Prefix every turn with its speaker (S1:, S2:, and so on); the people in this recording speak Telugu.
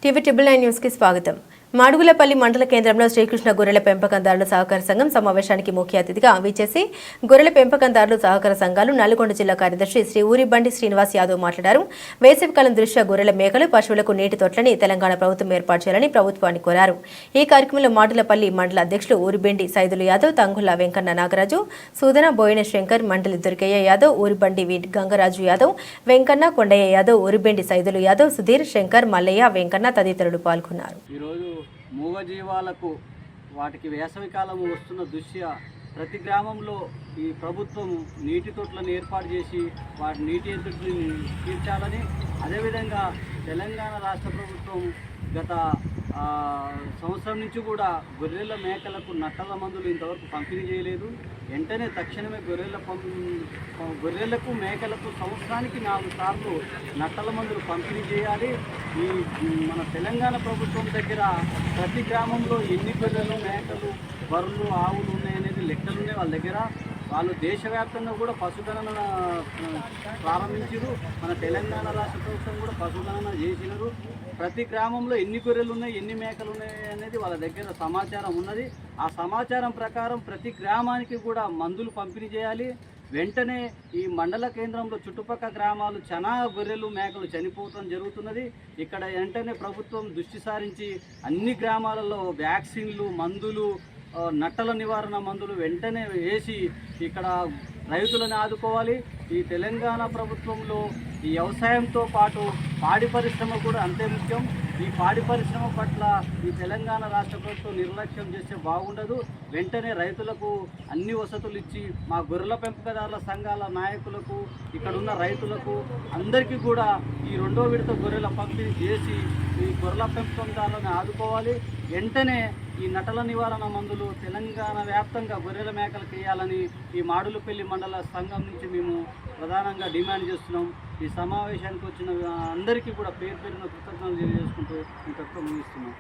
S1: టీవీ ట్రిబుల్ 9 న్యూస్ కి స్వాగతం. మాడుగులపల్లి మండల కేంద్రంలో శ్రీకృష్ణ గొర్రెల పెంపకందారుల సహకార సంఘం సమావేశానికి ముఖ్య అతిథిగా విచ్చేసి గొర్రెల పెంపకందారుల సహకార సంఘాలు నల్గొండ జిల్లా కార్యదర్శి శ్రీ ఊరిబండి శ్రీనివాస్ యాదవ్ మాట్లాడారు. వేసవికాలం దృష్ట్యా గొర్రెల మేకలు పశువులకు నీటి తొట్లని తెలంగాణ ప్రభుత్వం ఏర్పాటు చేయాలని ప్రభుత్వాన్ని కోరారు. ఈ కార్యక్రమంలో మాడుగులపల్లి మండల అధ్యక్షులు ఊరిబెండి సైదులు యాదవ్, తంగుల వెంకన్న నాగరాజు, సూదన బోయిన శంకర్, మండలి దుర్గయ్య యాదవ్, ఊరిబండి గంగరాజు యాదవ్, వెంకన్న కొండయ్య యాదవ్, ఊరిబెండి సైదులు యాదవ్, సుధీర్, శంకర్, మల్లయ్య, వెంకన్న తదితరులు పాల్గొన్నారు.
S2: మూగజీవాలకు వాటికి వేసవికాలం వస్తున్న దృష్ట్యా ప్రతి గ్రామంలో ఈ ప్రభుత్వం నీటి తొట్లను ఏర్పాటు చేసి వాటి నీటి ఎదుటిని తీర్చాలని, అదేవిధంగా తెలంగాణ రాష్ట్ర ప్రభుత్వం గత సంవత్సరం నుంచి కూడా గొర్రెల మేకలకు నట్టల మందులు ఇంతవరకు పంపిణీ చేయలేదు. వెంటనే తక్షణమే గొర్రెలకు మేకలకు సంవత్సరానికి 4 సార్లు నట్టల మందులు పంపిణీ చేయాలి. ఈ మన తెలంగాణ ప్రభుత్వం దగ్గర ప్రతి గ్రామంలో ఎన్ని గొర్రెలు, మేకలు, బర్రెలు, ఆవులు ఉన్నాయనేది లెక్కలున్నాయి వాళ్ళ దగ్గర. వాళ్ళు దేశవ్యాప్తంగా కూడా పశుగణన ప్రారంభించారు. మన తెలంగాణ రాష్ట్ర ప్రభుత్వం కూడా పశుగణన చేసినారు. ప్రతి గ్రామంలో ఎన్ని గొర్రెలు ఉన్నాయి, ఎన్ని మేకలు ఉన్నాయి అనేది వాళ్ళ దగ్గర సమాచారం ఉన్నది. ఆ సమాచారం ప్రకారం ప్రతి గ్రామానికి కూడా మందులు పంపిణీ చేయాలి. వెంటనే ఈ మండల కేంద్రంలో చుట్టుపక్కల గ్రామాలు చాలా గొర్రెలు, మేకలు చనిపోవడం జరుగుతున్నది. ఇక్కడ వెంటనే ప్రభుత్వం దృష్టి సారించి అన్ని గ్రామాలలో వ్యాక్సిన్లు, మందులు, నట్టల నివారణ మందులు వెంటనే వేసి ఇక్కడ రైతులను ఆదుకోవాలి. ఈ తెలంగాణ ప్రభుత్వంలో ఈ వ్యవసాయంతో పాటు పాడి పరిశ్రమ కూడా అంతే ముఖ్యం. ఈ పాడి పరిశ్రమ పట్ల ఈ తెలంగాణ రాష్ట్ర ప్రభుత్వం నిర్లక్ష్యం చేస్తే బాగుండదు. వెంటనే రైతులకు అన్ని వసతులు ఇచ్చి మా గొర్రెల పెంపకదారుల సంఘాల నాయకులకు, ఇక్కడున్న రైతులకు అందరికీ కూడా ఈ 2వ విడత గొర్రెల పంపిణీ చేసి ఈ గొర్రెల పెంపకందారులను ఆదుకోవాలి. వెంటనే ఈ నటల నివారణ మందులు తెలంగాణ వ్యాప్తంగా గొర్రెల మేకలకు వేయాలని ఈ మాడుగులపల్లి మండల సంఘం నుంచి మేము ప్రధానంగా డిమాండ్ చేస్తున్నాం. ఈ సమావేశానికి వచ్చిన అందరికీ కూడా పేరు పేరున కృతజ్ఞతలు తెలియజేసుకుంటూ ఇంతకు ముగిస్తున్నాం.